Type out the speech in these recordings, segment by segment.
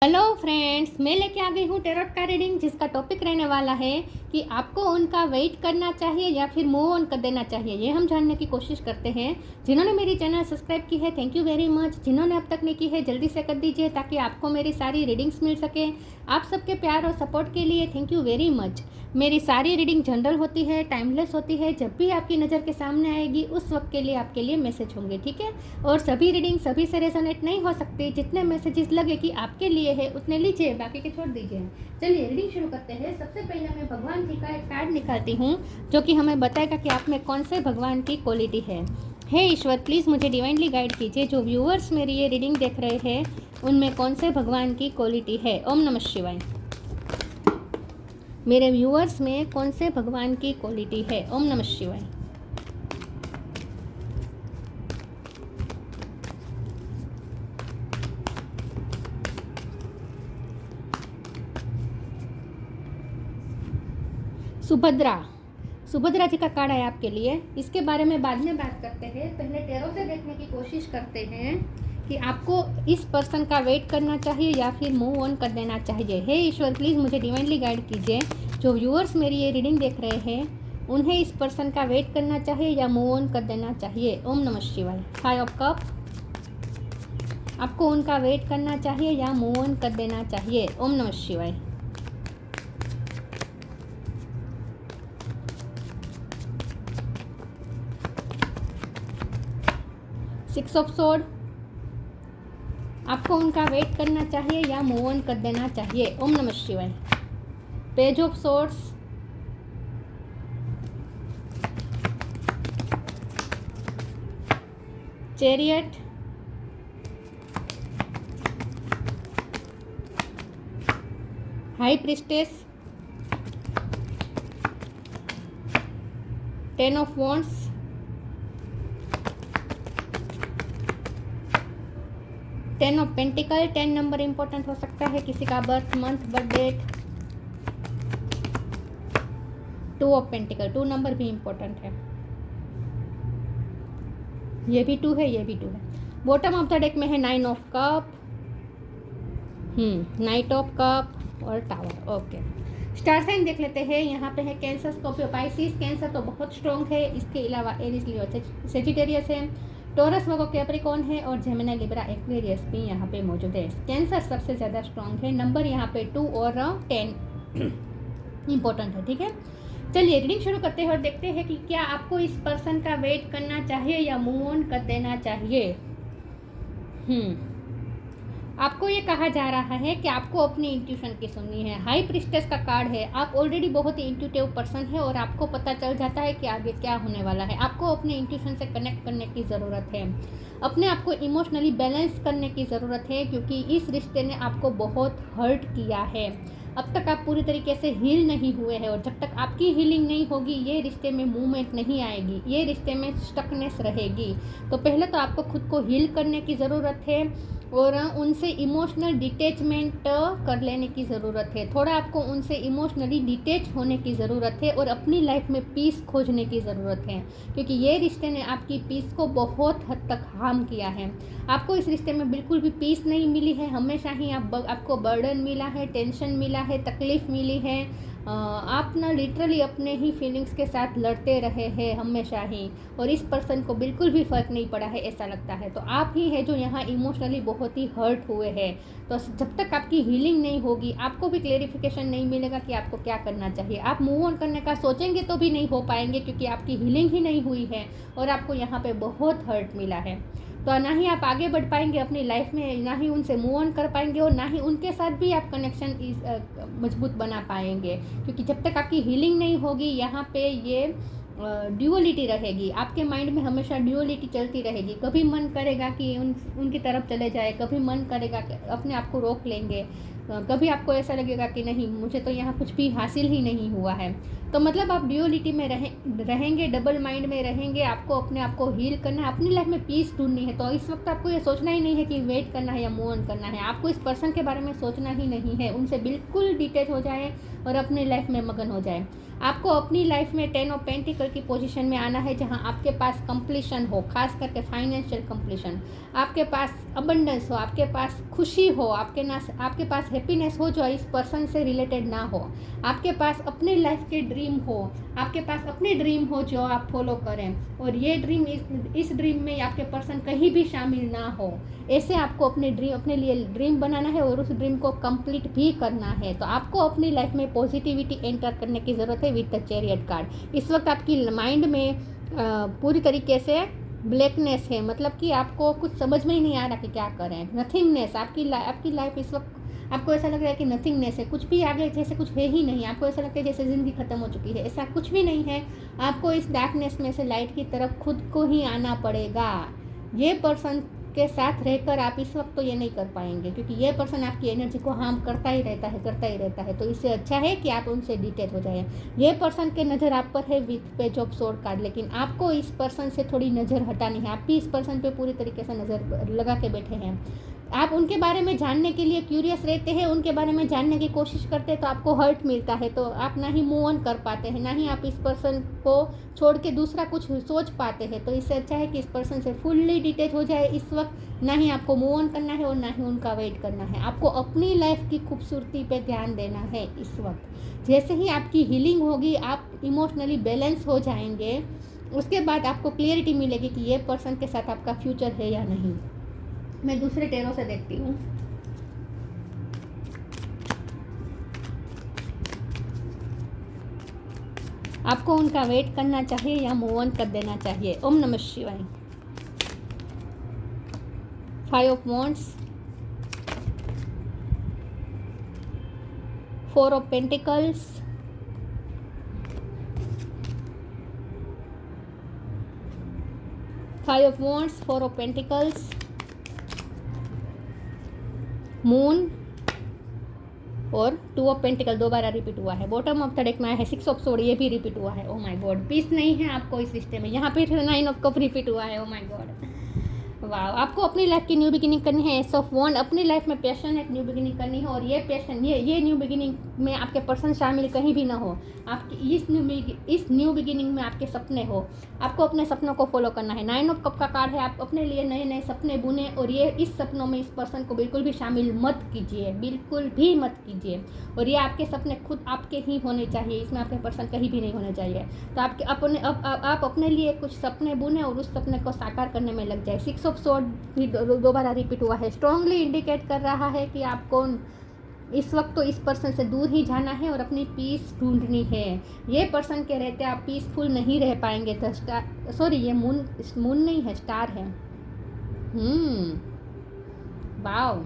Hello friends, मैं लेके आ गई हूँ टेरोट का रीडिंग, जिसका टॉपिक रहने वाला है कि आपको उनका वेट करना चाहिए या फिर मूव ऑन कर देना चाहिए। ये हम जानने की कोशिश करते हैं। जिन्होंने मेरी चैनल सब्सक्राइब की है, थैंक यू वेरी मच। जिन्होंने अब तक नहीं की है, जल्दी से कर दीजिए ताकि आपको मेरी सारी रीडिंग्स मिल सके। आप सबके प्यार और सपोर्ट के लिए थैंक यू वेरी मच। मेरी सारी रीडिंग जनरल होती है, टाइमलेस होती है। जब भी आपकी नज़र के सामने आएगी उस वक्त के लिए आपके लिए मैसेज होंगे, ठीक है। और सभी रीडिंग सभी से रेजोनेट नहीं हो सकती। जितने मैसेजेस लगे कि आपके लिए है उतने लीजिए, बाकी के छोड़ दीजिए। चलिए रीडिंग शुरू करते हैं। सबसे पहले मैं भगवान जी का एक कार्ड निकालती हूँ जो कि हमें बताएगा कि आप में कौन से भगवान की क्वालिटी है। हे ईश्वर, प्लीज़ मुझे डिवाइनली गाइड कीजिए। जो व्यूअर्स मेरी ये रीडिंग देख रहे हैं उनमें कौन से भगवान की क्वालिटी है। ओम नमः शिवाय। मेरे व्यूअर्स में कौन से भगवान की क्वालिटी है। ओम नमः शिवाय। सुभद्रा जी का कार्ड है आपके लिए। इसके बारे में बाद में बात करते हैं। पहले टेरो से देखने की कोशिश करते हैं कि आपको इस पर्सन का वेट करना चाहिए या फिर मूव ऑन कर देना चाहिए। हे ईश्वर, प्लीज़ मुझे डिवाइनली गाइड कीजिए। जो व्यूअर्स मेरी ये रीडिंग देख रहे हैं उन्हें इस पर्सन का वेट करना चाहिए या मूव ऑन कर देना चाहिए। ओम नमः शिवाय। 5 ऑफ कप। आपको उनका वेट करना चाहिए या मूव ऑन कर देना चाहिए। ओम नमः शिवाय। 6 ऑफ सोर्ड। आपको उनका वेट करना चाहिए या मूव ऑन कर देना चाहिए। ओम नमः शिवाय। Page of swords. Chariot. High priestess. 10 of wands. 10 of pentacle. 10 number important हो सकता है, किसी का birth month, birth date. 2 of pentacle. 2 number भी इंपॉर्टेंट है। ये भी 2 है, ये भी 2 है। बॉटम ऑफ द डेक में है 9 of cup, night of cup और टावर। ओके, स्टार साइन देख लेते हैं। यहाँ पे है कैंसर, स्कॉर्पियो, पाइसिस। कैंसर तो बहुत स्ट्रॉन्ग है। इसके अलावा एरिस, लियो, सेजिटेरियस है। टॉरस, वर्गो, कैप्रिकॉर्न है और जेमिनी, लिब्रा, एक्वेरियस भी यहाँ पे मौजूद है। कैंसर सबसे ज़्यादा स्ट्रॉन्ग है। नंबर यहाँ पे 2 और 10 इंपॉर्टेंट है, ठीक है। चलिए रीडिंग शुरू करते हैं और देखते हैं कि क्या आपको इस पर्सन का वेट करना चाहिए या मूव ऑन कर देना चाहिए। आपको ये कहा जा रहा है कि आपको अपनी इंट्यूशन की सुननी है। हाई प्रिस्टेस का कार्ड है। आप ऑलरेडी बहुत ही इंट्यूटिव पर्सन है और आपको पता चल जाता है कि आगे क्या होने वाला है। आपको अपने इंट्यूशन से कनेक्ट करने की ज़रूरत है। अपने आप को इमोशनली बैलेंस करने की ज़रूरत है, क्योंकि इस रिश्ते ने आपको बहुत हर्ट किया है। अब तक आप पूरी तरीके से हील नहीं हुए हैं और जब तक आपकी हीलिंग नहीं होगी ये रिश्ते में मूवमेंट नहीं आएगी, ये रिश्ते में स्टकनेस रहेगी। तो पहले तो आपको खुद को हील करने की ज़रूरत है और उनसे इमोशनल डिटैचमेंट कर लेने की ज़रूरत है। थोड़ा आपको उनसे इमोशनली डिटैच होने की ज़रूरत है और अपनी लाइफ में पीस खोजने की ज़रूरत है, क्योंकि ये रिश्ते ने आपकी पीस को बहुत हद तक हार्म किया है। आपको इस रिश्ते में बिल्कुल भी पीस नहीं मिली है। हमेशा ही आपको बर्डन मिला है, टेंशन मिला है, तकलीफ़ मिली है। आप ना लिटरली अपने ही फीलिंग्स के साथ लड़ते रहे हैं हमेशा ही, और इस पर्सन को बिल्कुल भी फ़र्क नहीं पड़ा है ऐसा लगता है। तो आप ही है जो यहाँ इमोशनली बहुत ही हर्ट हुए हैं। तो जब तक आपकी हीलिंग नहीं होगी आपको भी क्लेरिफिकेशन नहीं मिलेगा कि आपको क्या करना चाहिए। आप मूव ऑन करने का सोचेंगे तो भी नहीं हो पाएंगे, क्योंकि आपकी हीलिंग ही नहीं हुई है और आपको यहाँ पे बहुत हर्ट मिला है। तो ना ही आप आगे बढ़ पाएंगे अपनी लाइफ में, ना ही उनसे मूव ऑन कर पाएंगे और ना ही उनके साथ भी आप कनेक्शन मजबूत बना पाएंगे, क्योंकि जब तक आपकी हीलिंग नहीं होगी यहाँ पे ये ड्यूअलिटी रहेगी। आपके माइंड में हमेशा ड्यूअलिटी चलती रहेगी। कभी मन करेगा कि उनकी तरफ चले जाए, कभी मन करेगा कि अपने आप को रोक लेंगे, कभी आपको ऐसा लगेगा कि नहीं मुझे तो यहाँ कुछ भी हासिल ही नहीं हुआ है। तो मतलब आप ड्यूअलिटी में रहेंगे, डबल माइंड में रहेंगे। आपको अपने आप को हील करना है, अपनी लाइफ में पीस ढूंढनी है। तो इस वक्त आपको ये सोचना ही नहीं है कि वेट करना है या मूव ऑन करना है। आपको इस पर्सन के बारे में सोचना ही नहीं है। उनसे बिल्कुल डिटैच हो जाए और अपनी लाइफ में मगन हो जाए। आपको अपनी लाइफ में 10 ऑफ पेंटिकल की पोजीशन में आना है, जहां आपके पास कंप्लीशन हो, खास करके फाइनेंशियल कंप्लीशन। आपके पास अबंडेंस हो, आपके पास खुशी हो, आपके पास हैप्पीनेस हो जो इस पर्सन से रिलेटेड ना हो, आपके पास अपने लाइफ के ड्रीम हो, आपके पास अपने ड्रीम हो जो आप फॉलो करें, और ये ड्रीम इस ड्रीम में आपके पर्सन कहीं भी शामिल ना हो। ऐसे आपको अपने लिए ड्रीम बनाना है और उस ड्रीम को कंप्लीट भी करना है। तो आपको अपनी लाइफ में पॉजिटिविटी एंटर करने की ज़रूरत है विद द चैरियट कार्ड। इस वक्त आपकी माइंड में पूरी तरीके से ब्लैकनेस है, मतलब कि आपको कुछ समझ में ही नहीं आ रहा कि क्या करें। नथिंगनेस, आपकी लाइफ इस वक्त आपको ऐसा लग रहा है कि नथिंगनेस है, कुछ भी आगे जैसे कुछ है ही नहीं। आपको ऐसा लगता है जैसे ज़िंदगी ख़त्म हो चुकी है, ऐसा कुछ भी नहीं है। आपको इस डार्कनेस में से लाइट की तरफ खुद को ही आना पड़ेगा। ये पर्सन के साथ रहकर आप इस वक्त तो ये नहीं कर पाएंगे, क्योंकि ये पर्सन आपकी एनर्जी को हार्म करता ही रहता है। तो इससे अच्छा है कि आप उनसे डिटेच हो जाए। ये पर्सन के नज़र आप पर है with page of sword card, लेकिन आपको इस पर्सन से थोड़ी नज़र हटानी है। आप भी इस पर्सन पे पूरी तरीके से नज़र लगा के बैठे हैं। आप उनके बारे में जानने के लिए क्यूरियस रहते हैं, उनके बारे में जानने की कोशिश करते हैं, तो आपको हर्ट मिलता है, तो आप ना ही मूव ऑन कर पाते हैं, ना ही आप इस पर्सन को छोड़ के दूसरा कुछ सोच पाते हैं। तो इससे अच्छा है कि इस पर्सन से फुल्ली डिटेच हो जाए इस वक्त। ना ही आपको मूव ऑन करना है और ना ही उनका वेट करना है। आपको अपनी लाइफ की खूबसूरती पे ध्यान देना है इस वक्त। जैसे ही आपकी हीलिंग होगी, आप इमोशनली बैलेंस हो जाएंगे, उसके बाद आपको क्लियरिटी मिलेगी कि ये पर्सन के साथ आपका फ्यूचर है या नहीं। मैं दूसरे टेरो से देखती हूँ। आपको उनका वेट करना चाहिए या मूव ऑन कर देना चाहिए। ओम नमः शिवाय। 5 of wands, 4 of pentacles, 5 of wands, 4 of pentacles, moon और 2 ऑफ पेंटिकल 2 बार रिपीट हुआ है। बॉटम ऑफ द डेक में आया है 6 ऑफ सोर्ड, ये भी रिपीट हुआ है। ओ माय गॉड, पीस नहीं है आपको इस रिश्ते में। यहाँ पे 9 ऑफ कप रिपीट हुआ है। ओ माय गॉड, वाह। आपको अपनी लाइफ की न्यू बिगिनिंग करनी है। एस ऑफ वॉन्ड, अपनी लाइफ में पैशनेट न्यू बिगिनिंग करनी है, और ये पैशन ये न्यू बिगिनिंग में आपके पर्सन शामिल कहीं भी ना हो। आपकी इस न्यू बिगिनिंग में आपके सपने हो। आपको अपने सपनों को फॉलो करना है। 9 ऑफ कप का कार्ड है। आप अपने लिए नए नए सपने बुने, और ये इस सपनों में इस पर्सन को बिल्कुल भी शामिल मत कीजिए, बिल्कुल भी मत कीजिए। और ये आपके सपने खुद आपके ही होने चाहिए, इसमें आपके पर्सन कहीं भी नहीं होने चाहिए। तो आप अपने लिए कुछ सपने बुने और उस सपने को साकार करने में लग जाए। 6 ऑफ सोर्ड भी 2 बार रिपीट हुआ है। स्ट्रांगली इंडिकेट कर रहा है कि आपको इस वक्त तो इस पर्सन से दूर ही जाना है और अपनी पीस ढूंढनी है। ये पर्सन के रहते आप पीसफुल नहीं रह पाएंगे। ये मून नहीं है, स्टार है। वाव,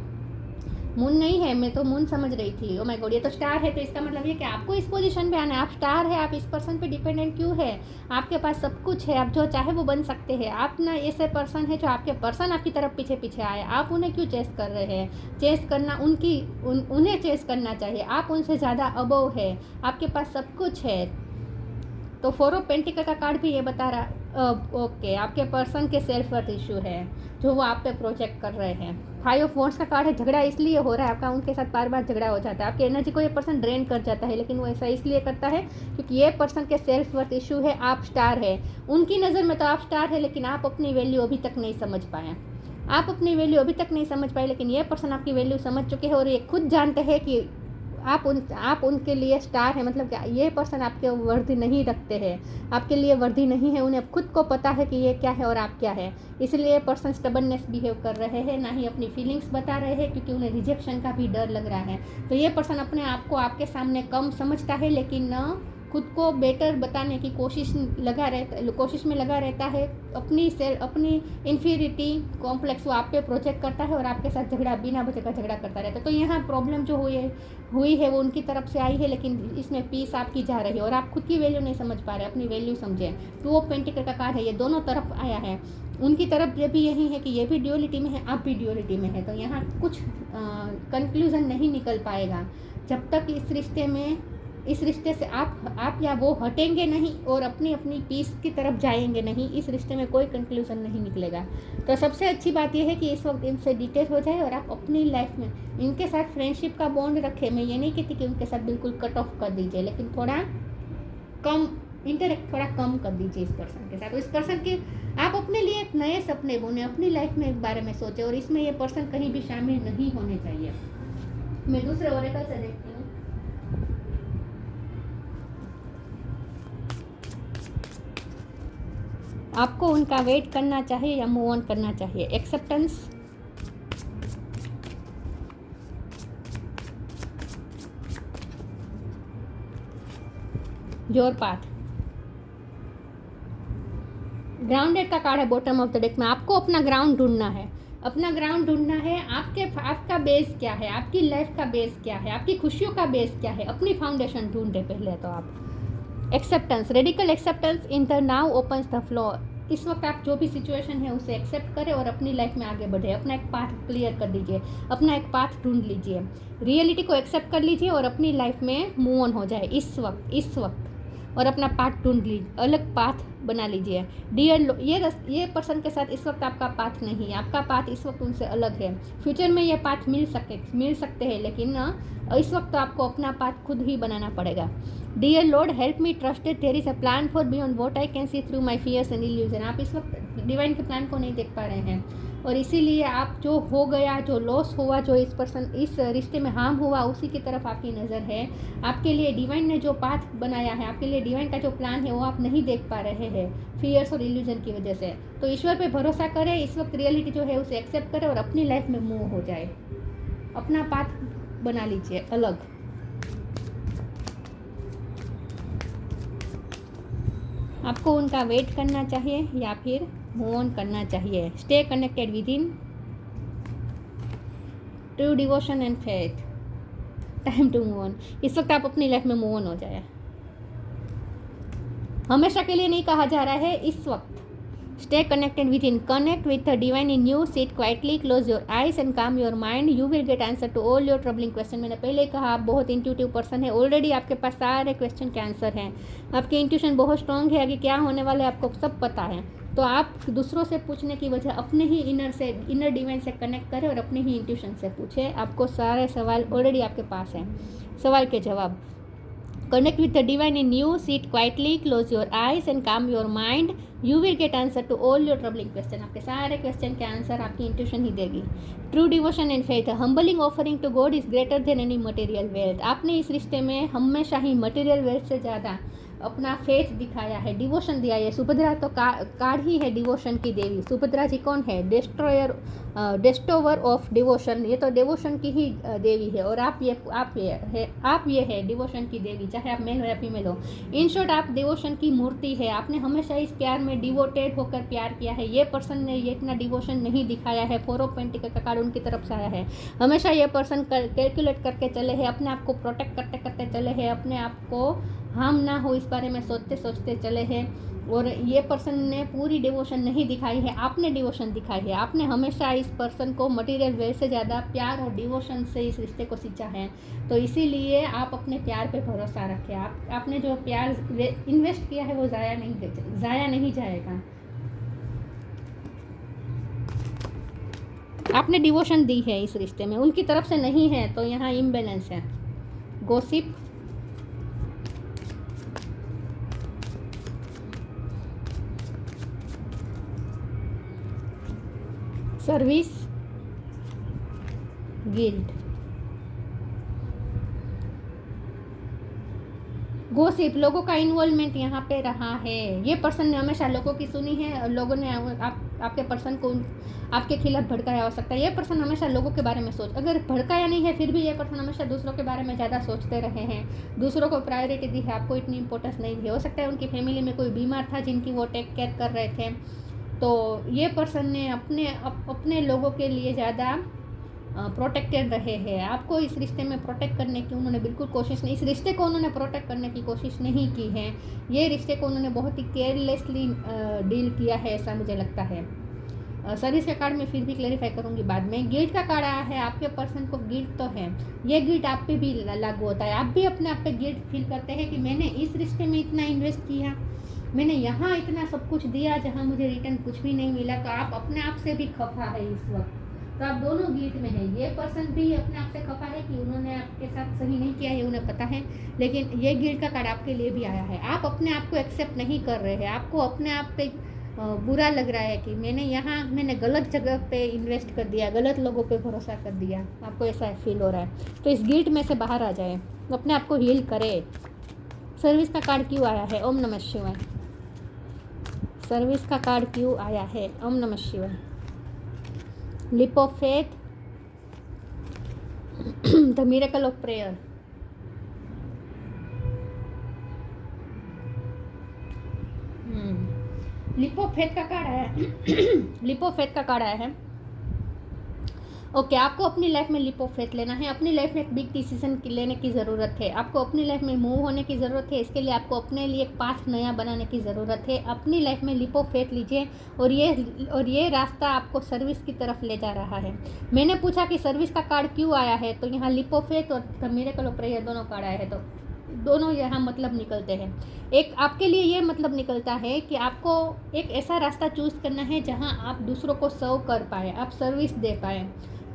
मून नहीं है, मैं तो मून समझ रही थी। ओ माय गॉड, ये तो स्टार है। तो इसका मतलब ये कि आपको इस पोजीशन पे आना है। आप स्टार है, आप इस पर्सन पे डिपेंडेंट क्यों है? आपके पास सब कुछ है, आप जो चाहे वो बन सकते हैं। आप ना ऐसे पर्सन है जो आपके पर्सन आपकी तरफ पीछे पीछे आए, आप उन्हें क्यों चेस कर रहे हैं? चेस करना उन्हें चेस करना चाहिए। आप उनसे ज़्यादा अबव है, आपके पास सब कुछ है। तो 4 ऑफ पेंटिकल का कार्ड भी ये बता रहा, ओके, आपके पर्सन के सेल्फ वर्थ इशू है जो वो आप पे प्रोजेक्ट कर रहे हैं। 5 ऑफ वॉन्ड्स का कार्ड है। झगड़ा इसलिए हो रहा है आपका, उनके साथ बार बार झगड़ा हो जाता है। आपकी एनर्जी को ये पर्सन ड्रेन कर जाता है, लेकिन वो ऐसा इसलिए करता है क्योंकि ये पर्सन के सेल्फ वर्थ इशू है। आप स्टार है, उनकी नज़र में तो आप स्टार है, लेकिन आप अपनी वैल्यू अभी तक नहीं समझ पाए। लेकिन ये पर्सन आपकी वैल्यू समझ चुके हैं, और ये खुद जानते हैं कि आप उनके लिए स्टार है। मतलब क्या, ये पर्सन आपके वर्दी नहीं रखते हैं, आपके लिए वर्दी नहीं है। उन्हें खुद को पता है कि ये क्या है और आप क्या है, इसलिए पर्सन स्टबननेस बिहेव कर रहे हैं, ना ही अपनी फीलिंग्स बता रहे हैं, क्योंकि उन्हें रिजेक्शन का भी डर लग रहा है। तो ये पर्सन अपने आप को आपके सामने कम समझता है, लेकिन खुद को बेटर बताने की कोशिश में लगा रहता है। अपनी इन्फीरिटी कॉम्प्लेक्स वो आप पे प्रोजेक्ट करता है और आपके साथ बिना वजह का झगड़ा करता रहता है। तो यहाँ प्रॉब्लम जो हुई है वो उनकी तरफ से आई है, लेकिन इसमें पीस आपकी जा रही है और आप खुद की वैल्यू नहीं समझ पा रहे, अपनी वैल्यू समझें। 2 ऑफ पेंटिकल का कार्ड है, ये दोनों तरफ आया है। उनकी तरफ ये भी यही है कि ये भी ड्यूअलिटी में है, आप भी ड्यूअलिटी में है। तो यहाँ कुछ कंक्लूजन नहीं निकल पाएगा जब तक इस रिश्ते से आप या वो हटेंगे नहीं और अपनी पीस की तरफ जाएंगे नहीं। इस रिश्ते में कोई कंक्लूजन नहीं निकलेगा। तो सबसे अच्छी बात यह है कि इस वक्त इनसे डिटेच हो जाए और आप अपनी लाइफ में इनके साथ फ्रेंडशिप का बॉन्ड रखें। मैं ये नहीं कहती कि उनके साथ बिल्कुल कट ऑफ कर दीजिए, लेकिन थोड़ा कम इंटरेक्ट थोड़ा कम कर दीजिए इस पर्सन के साथ। इस पर्सन की आप अपने लिए एक नए सपने बुने, अपनी लाइफ में एक बारे में सोचें, और इसमें ये पर्सन कहीं भी शामिल नहीं होने चाहिए। मैं दूसरे ओरेकल से देखती हूँ। आपको उनका वेट करना चाहिए या मूव ऑन करना चाहिए? एक्सेप्टेंस, योर पाथ, ग्राउंडेड का कार्ड है बॉटम ऑफ द डेक में। आपको अपना ग्राउंड ढूंढना है, अपना ग्राउंड ढूंढना है। आपका बेस क्या है, आपकी लाइफ का बेस क्या है, आपकी खुशियों का बेस क्या है, अपनी फाउंडेशन ढूंढे पहले तो आप। Acceptance, radical acceptance in the now opens the floor. इस वक्त आप जो भी सिचुएशन है उसे एक्सेप्ट करें और अपनी लाइफ में आगे बढ़े, अपना एक पाथ क्लियर कर दीजिए, अपना एक पाथ ढूंढ लीजिए, रियलिटी को एक्सेप्ट कर लीजिए और अपनी लाइफ में मूव ऑन हो जाए इस वक्त और अपना पाथ ढूंढ लीजिए, अलग पाथ बना लीजिए। डियर, ये पर्सन के साथ इस वक्त आपका पाथ नहीं है, आपका पाथ इस वक्त उनसे अलग है। फ्यूचर में ये पाथ मिल सकते हैं, लेकिन इस वक्त तो आपको अपना पाथ खुद ही बनाना पड़ेगा। Dear lord, help me trust it, there is a plan for beyond what I can see through my fears and illusion. आप इस वक्त डिवाइन के प्लान को नहीं देख पा रहे हैं, और इसीलिए आप जो हो गया, जो लॉस हुआ, जो इस रिश्ते में हार्म हुआ, उसी की तरफ आपकी नज़र है। आपके लिए डिवाइन ने जो पाथ बनाया है, आपके लिए डिवाइन का जो प्लान है वो आप नहीं देख पा रहे हैं फियर्स और इल्यूजन की वजह से। तो ईश्वर पे भरोसा करें, इस वक्त रियलिटी जो है उसे एक्सेप्ट करें और अपनी लाइफ में मूव हो जाए, अपना पाथ बना लीजिए अलग। आपको उनका वेट करना चाहिए या फिर मूव ऑन करना चाहिए? Stay connected within true devotion and faith, time to move on. इस वक्त आप अपनी लाइफ में मूव ऑन हो जाए, हमेशा के लिए नहीं कहा जा रहा है, इस वक्त। Stay connected within, connect with the divine in you, sit quietly, close your eyes and calm your mind, you will get answer to all your troubling question. मैंने पहले कहा आप बहुत इंट्यूटिव पर्सन है, ऑलरेडी आपके पास सारे question के answer हैं, आपकी इंट्यूशन बहुत स्ट्रॉन्ग है, आगे क्या होने वाला है आपको सब पता है। तो आप दूसरों से पूछने की वजह अपने ही इनर डिवाइन से कनेक्ट करें और अपने ही इंट्यूशन से पूछें, आपको सारे सवाल ऑलरेडी आपके पास हैं, सवाल के जवाब। Connect with the divine in you, sit quietly, close your eyes and calm your mind. You will get answer to all your troubling question. आपके सारे क्वेश्चन के आंसर आपकी इंट्यूशन ही देगी। True devotion and faith, humbling offering to God is greater than any material wealth. आपने इस रिश्ते में हमेशा ही मटेरियल वेल्थ से ज़्यादा अपना फेथ दिखाया है, डिवोशन दिया है। सुभद्रा तो कार्ड ही है डिवोशन की देवी। सुभद्रा जी कौन है? डिस्टोवर ऑफ डिवोशन, ये तो डिवोशन की ही देवी है। और आप ये है डिवोशन की देवी, चाहे आप मेल हो या फीमेल हो। इन शॉर्ट आप डिवोशन की मूर्ति है। आपने हमेशा इस प्यार में डिवोटेड होकर प्यार किया है। ये पर्सन ने ये इतना डिवोशन नहीं दिखाया है। 4 ऑफ पेंटिकल का कार्ड उनकी तरफ से आया है। हमेशा ये पर्सन कैलकुलेट करके चले हैं, अपने आप को प्रोटेक्ट करते करते चले हैं, अपने आप को हार्म ना हो इस बारे में सोचते सोचते चले हैं। और ये पर्सन ने पूरी डिवोशन नहीं दिखाई है, आपने डिवोशन दिखाई है। आपने हमेशा इस पर्सन को मटेरियल वे से ज़्यादा प्यार और डिवोशन से इस रिश्ते को सींचा है। तो इसीलिए आप अपने प्यार पे भरोसा रखें। आपने जो प्यार इन्वेस्ट किया है वो ज़ाया नहीं जाएगा। आपने डिवोशन दी है इस रिश्ते में, उनकी तरफ से नहीं है, तो यहाँ इम्बैलेंस है। गॉसिप, सर्विस, गिल्ट, गॉसिप, लोगों का इन्वॉल्वमेंट यहाँ पे रहा है। ये पर्सन ने हमेशा लोगों की सुनी है और लोगों ने आपके पर्सन को आपके खिलाफ भड़काया हो सकता है। ये पर्सन हमेशा लोगों के बारे में अगर भड़काया नहीं है फिर भी ये पर्सन हमेशा दूसरों के बारे में ज़्यादा सोचते रहे हैं, दूसरों को प्रायोरिटी दी है, आपको इतनी इंपॉर्टेंस नहीं दी। हो सकता है उनकी फैमिली में कोई बीमार था जिनकी वो टेक केयर कर रहे थे। तो ये पर्सन ने अपने लोगों के लिए ज़्यादा प्रोटेक्टेड रहे हैं। आपको इस रिश्ते में प्रोटेक्ट करने की उन्होंने बिल्कुल कोशिश नहीं, इस रिश्ते को उन्होंने प्रोटेक्ट करने की कोशिश नहीं की है। ये रिश्ते को उन्होंने बहुत ही केयरलेसली डील किया है, ऐसा मुझे लगता है। सर्विस का कार्ड में फिर भी क्लैरिफाई करूँगी बाद में। गिल्ट का कार्ड आया है, आपके पर्सन को गिल्ट तो है, ये गिल्ट आप पे भी लागू होता है। आप भी अपने आप पे गिल्ट फील करते हैं कि मैंने इस रिश्ते में इतना इन्वेस्ट किया, मैंने यहाँ इतना सब कुछ दिया जहाँ मुझे रिटर्न कुछ भी नहीं मिला। तो आप अपने आप से भी खफा है इस वक्त, तो आप दोनों गिल्ट में है। ये पर्सन भी अपने आप से खफा है कि उन्होंने आपके साथ सही नहीं किया है, उन्हें पता है, लेकिन ये गिल्ट का कार्ड आपके लिए भी आया है। आप अपने आप को एक्सेप्ट नहीं कर रहे हैं, आपको अपने आप पे बुरा लग रहा है कि मैंने गलत जगह पे इन्वेस्ट कर दिया, गलत लोगों पे भरोसा कर दिया, आपको ऐसा फील हो रहा है, तो इस गिल्ट में से बाहर आ जाए, अपने आप को हील करें। सर्विस का कार्ड क्यों आया है? ओम नमः शिवाय। सर्विस का कार्ड क्यों आया है? ओम नमः शिवाय। Lip of faith, the miracle of prayer. Lip of faith का कार्ड आया है। लिप ऑफ फेथ का कार्ड आया है। ओके, आपको अपनी लाइफ में लिप ऑफ फेथ लेना है। अपनी लाइफ में एक बिग डिसीजन लेने की ज़रूरत है। आपको अपनी लाइफ में मूव होने की ज़रूरत है। इसके लिए आपको अपने लिए एक पाथ नया बनाने की ज़रूरत है। अपनी लाइफ में लिप ऑफ फेथ लीजिए और ये रास्ता आपको सर्विस की तरफ ले जा रहा है। मैंने पूछा कि सर्विस का कार्ड क्यों आया है, तो यहाँ लिप ऑफ फेथ और द मिरेकल ऑफ प्रेयर दोनों कार्ड आए हैं, तो दोनों यहाँ मतलब निकलते हैं। एक आपके लिए ये मतलब निकलता है कि आपको एक ऐसा रास्ता चूज़ करना है जहाँ आप दूसरों को सर्व कर पाए, आप सर्विस दे पाए।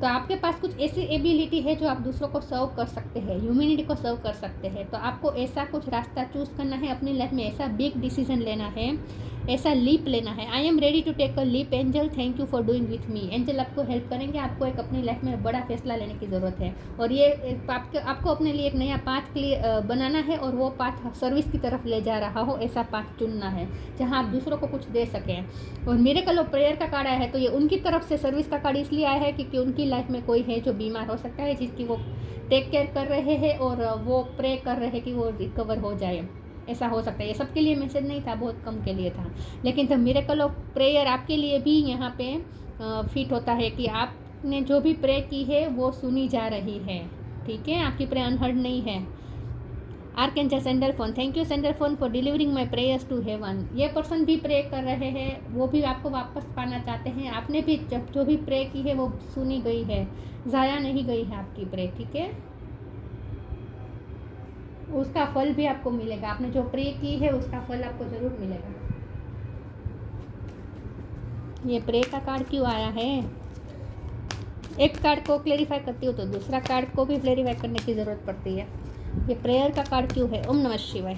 तो आपके पास कुछ ऐसी एबिलिटी है जो आप दूसरों को सर्व कर सकते हैं, ह्यूमैनिटी को सर्व कर सकते हैं। तो आपको ऐसा कुछ रास्ता चूज़ करना है अपनी लाइफ में, ऐसा बिग डिसीजन लेना है, ऐसा लीप लेना है। I am ready to take a leap angel, thank you for doing with me. Angel आपको हेल्प करेंगे। आपको एक अपनी लाइफ में बड़ा फैसला लेने की ज़रूरत है और ये आपको अपने लिए एक नया पाथ बनाना है और वो पाथ सर्विस की तरफ ले जा रहा हो, ऐसा पाथ चुनना है जहाँ आप दूसरों को कुछ दे सकें। और मिरेकल ऑफ प्रेयर का कार्ड आया है, तो ये उनकी तरफ से सर्विस का कार्ड इसलिए आया है क्योंकि उनकी लाइफ में कोई है जो बीमार हो सकता है, जिसकी वो टेक केयर कर रहे हैं और वो प्रे कर रहे हैं कि वो रिकवर हो जाए। ऐसा हो सकता है। ये सबके लिए मैसेज नहीं था, बहुत कम के लिए था, लेकिन द मिरेकल ऑफ प्रेयर आपके लिए भी यहाँ पे फिट होता है कि आपने जो भी प्रे की है वो सुनी जा रही है। ठीक है, आपकी प्रे अनहर्ड नहीं है। Archangel Sandalphon, thank you Sandalphon for delivering my prayers to heaven. ये पर्सन भी प्रे कर रहे हैं, वो भी आपको वापस पाना चाहते हैं। आपने भी जो भी प्रे की है वो सुनी गई है, ज़ाया नहीं गई है आपकी प्रे। ठीक है, उसका फल भी आपको मिलेगा। आपने जो प्रे की है उसका फल आपको ज़रूर मिलेगा। ये प्रे का कार्ड क्यों आया है? एक कार्ड को क्लेरिफाई करती हूँ तो दूसरा कार्ड को भी क्लेरिफाई करने की ज़रूरत पड़ती है। ये प्रेयर का कार्ड क्यों है? ओम नमः शिवाय।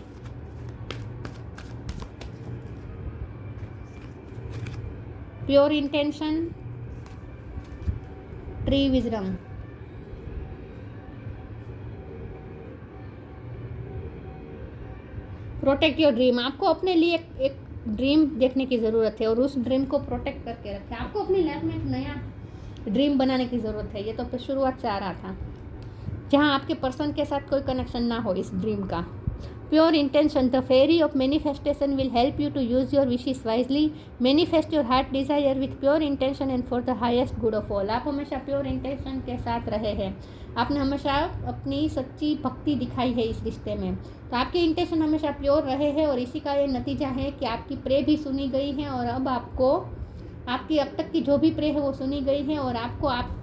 Pure intention, tree wisdom. Protect your dream. आपको अपने लिए एक ड्रीम देखने की ज़रूरत है और उस ड्रीम को प्रोटेक्ट करके रखें। आपको अपनी लाइफ में एक नया ड्रीम बनाने की ज़रूरत है। ये तो शुरुआत से आ रहा था, जहाँ आपके पर्सन के साथ कोई कनेक्शन ना हो इस ड्रीम का। Pure intention, the fairy of manifestation will help you to use your wishes wisely. Manifest your heart desire with pure intention and for the highest good of all. आप हमेशा pure intention के साथ रहे हैं, आपने हमेशा अपनी सच्ची भक्ति दिखाई है इस रिश्ते में, तो आपके इंटेंशन हमेशा प्योर रहे हैं और इसी का ये नतीजा है कि आपकी प्रे भी सुनी गई है और अब आपको आपकी अब तक की जो भी प्रे है वो सुनी गई है और आपको आप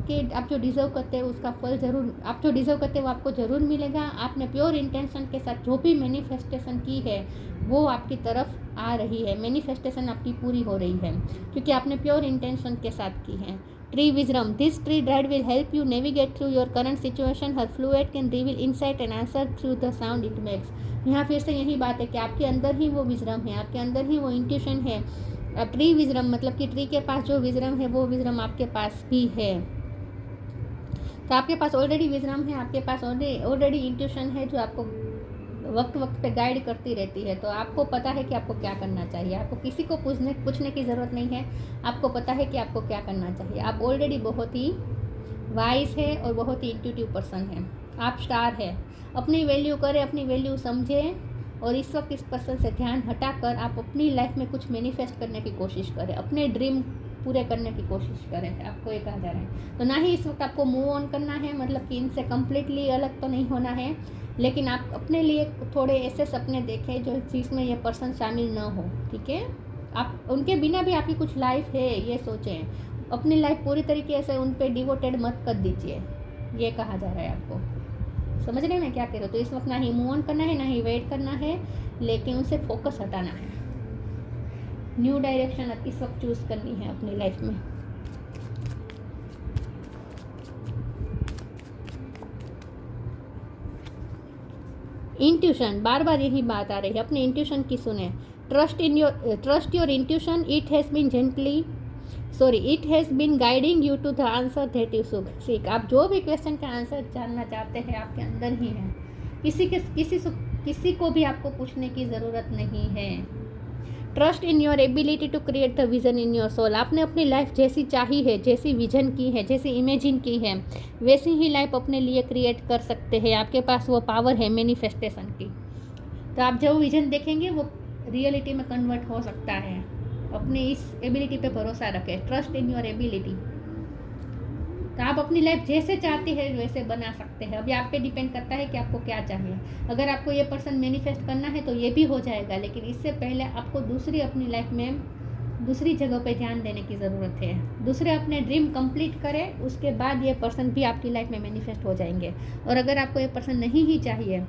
जो डिज़र्व करते हैं उसका फल ज़रूर, आप जो डिज़र्व करते हैं वो आपको ज़रूर मिलेगा। आपने प्योर इंटेंशन के साथ जो भी मैनिफेस्टेशन की है वो आपकी तरफ आ रही है। मैनिफेस्टेशन आपकी पूरी हो रही है क्योंकि आपने प्योर इंटेंशन के साथ की है। Tree wisdom, this tree dried will help you navigate through your current situation. Her fluid can reveal insight and answer through the sound it makes. यहाँ फिर से यही बात है कि आपके अंदर ही वो विजडम है, आपके अंदर ही वो इंट्यूशन है। ट्री विजडम मतलब कि ट्री के पास जो विजडम है वो विजडम आपके पास भी है। तो आपके पास ऑलरेडी विजडम है, आपके पास ऑलरेडी इंट्यूशन है जो आपको वक्त वक्त पे गाइड करती रहती है। तो आपको पता है कि आपको क्या करना चाहिए, आपको किसी को पूछने की ज़रूरत नहीं है, आपको पता है कि आपको क्या करना चाहिए। आप ऑलरेडी बहुत ही वाइज है और बहुत ही इंट्यूटिव पर्सन है। आप स्टार है। अपनी वैल्यू करें, अपनी वैल्यू समझें और इस वक्त इस पर्सन से ध्यान हटाकर आप अपनी लाइफ में कुछ मैनिफेस्ट करने की कोशिश करें, अपने ड्रीम पूरे करने की कोशिश करें। आपको ये कहा जा रहा है। तो ना ही इस वक्त आपको मूव ऑन करना है, मतलब कि इनसे कम्प्लीटली अलग तो नहीं होना है, लेकिन आप अपने लिए थोड़े ऐसे सपने देखें जो जिसमें ये पर्सन शामिल ना हो। ठीक है, आप उनके बिना भी आपकी कुछ लाइफ है ये सोचें। अपनी लाइफ पूरी तरीके से उन पर डिवोटेड मत कर दीजिए, ये कहा जा रहा है आपको। समझ रहे हैं मैं क्या कह रही हूँ? तो इस वक्त ना ही मूव ऑन करना है, ना ही वेट करना है, लेकिन उनसे फोकस हटाना है। न्यू डायरेक्शन इस वक्त चूज़ करनी है अपनी लाइफ में। इंट्यूशन, बार बार यही बात आ रही है, अपने इंट्यूशन की सुने। Trust your intuition, it has been guiding you to the answer that you should seek. आप जो भी क्वेश्चन का आंसर जानना चाहते हैं आपके अंदर ही है, किसी को भी आपको पूछने की ज़रूरत नहीं है। Trust in your ability to create the vision in your soul. आपने अपनी लाइफ जैसी चाही है, जैसी विजन की है, जैसी इमेजिन की है, वैसी ही लाइफ अपने लिए क्रिएट कर सकते हैं। आपके पास वो पावर है मैनिफेस्टेशन की। तो आप जो विजन देखेंगे वो रियलिटी में कन्वर्ट हो सकता है। अपनी इस एबिलिटी पे भरोसा रखें, ट्रस्ट इन योर एबिलिटी। तो आप अपनी लाइफ जैसे चाहते हैं वैसे बना सकते हैं। अभी आप पे डिपेंड करता है कि आपको क्या चाहिए। अगर आपको ये पर्सन मैनिफेस्ट करना है तो ये भी हो जाएगा, लेकिन इससे पहले आपको दूसरी अपनी लाइफ में दूसरी जगह पे ध्यान देने की ज़रूरत है। दूसरे अपने ड्रीम कंप्लीट करें, उसके बाद ये पर्सन भी आपकी लाइफ में मैनिफेस्ट हो जाएंगे। और अगर आपको ये पर्सन नहीं ही चाहिए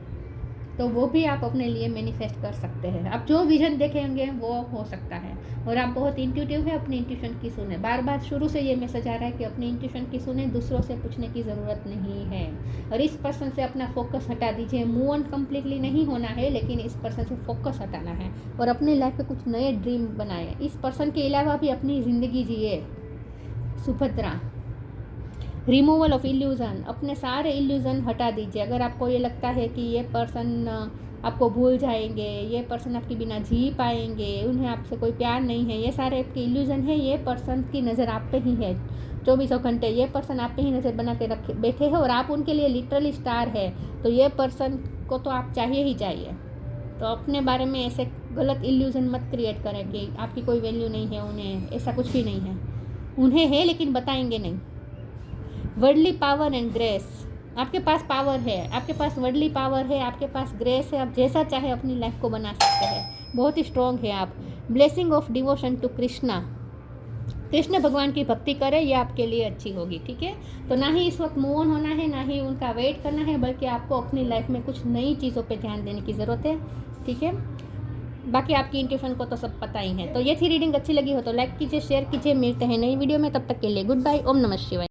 तो वो भी आप अपने लिए मैनिफेस्ट कर सकते हैं। आप जो विजन देखेंगे वो हो सकता है। और आप बहुत इंट्यूटिव है, अपनी इंट्यूशन की सुने। बार बार शुरू से ये मैसेज आ रहा है कि अपनी इंट्यूशन की सुने, दूसरों से पूछने की ज़रूरत नहीं है। और इस पर्सन से अपना फोकस हटा दीजिए। मूव ऑन कम्प्लीटली नहीं होना है, लेकिन इस पर्सन से फोकस हटाना है और अपनी लाइफ में कुछ नए ड्रीम बनाए। इस पर्सन के अलावा भी अपनी ज़िंदगी जिए। सुभद्रा, रिमूवल ऑफ इल्यूज़न, अपने सारे इल्यूज़न हटा दीजिए। अगर आपको ये लगता है कि ये पर्सन आपको भूल जाएंगे, ये पर्सन आपके बिना जी पाएंगे, उन्हें आपसे कोई प्यार नहीं है, ये सारे आपके इल्यूज़न है। ये पर्सन की नज़र आप पे ही है 24 घंटे। ये पर्सन आप पे ही नज़र बना के रखे बैठे हैं और आप उनके लिए लिटरली स्टार है। तो ये पर्सन को तो आप चाहिए ही चाहिए। तो अपने बारे में ऐसे गलत इल्यूज़न मत क्रिएट करें कि आपकी कोई वैल्यू नहीं है उन्हें। ऐसा कुछ भी नहीं है, उन्हें है लेकिन बताएंगे नहीं। वर्डली पावर एंड ग्रेस, आपके पास पावर है, आपके पास वर्डली पावर है, आपके पास ग्रेस है। आप जैसा चाहे अपनी लाइफ को बना सकते हैं, बहुत ही स्ट्रॉन्ग है आप। Blessing of devotion to Krishna, Krishna भगवान की भक्ति करें, ये आपके लिए अच्छी होगी। ठीक है, तो ना ही इस वक्त मूव ऑन होना है, ना ही उनका वेट करना है, बल्कि आपको अपनी लाइफ में कुछ नई चीज़ों पे ध्यान देने की ज़रूरत है। ठीक है, बाकी आपकी इंट्यूशन को तो सब पता ही है। तो ये थी रीडिंग, अच्छी लगी हो तो लाइक कीजिए, शेयर कीजिए। मिलते हैं नई वीडियो में, तब तक के लिए गुड बाय। ओम नमः शिवाय।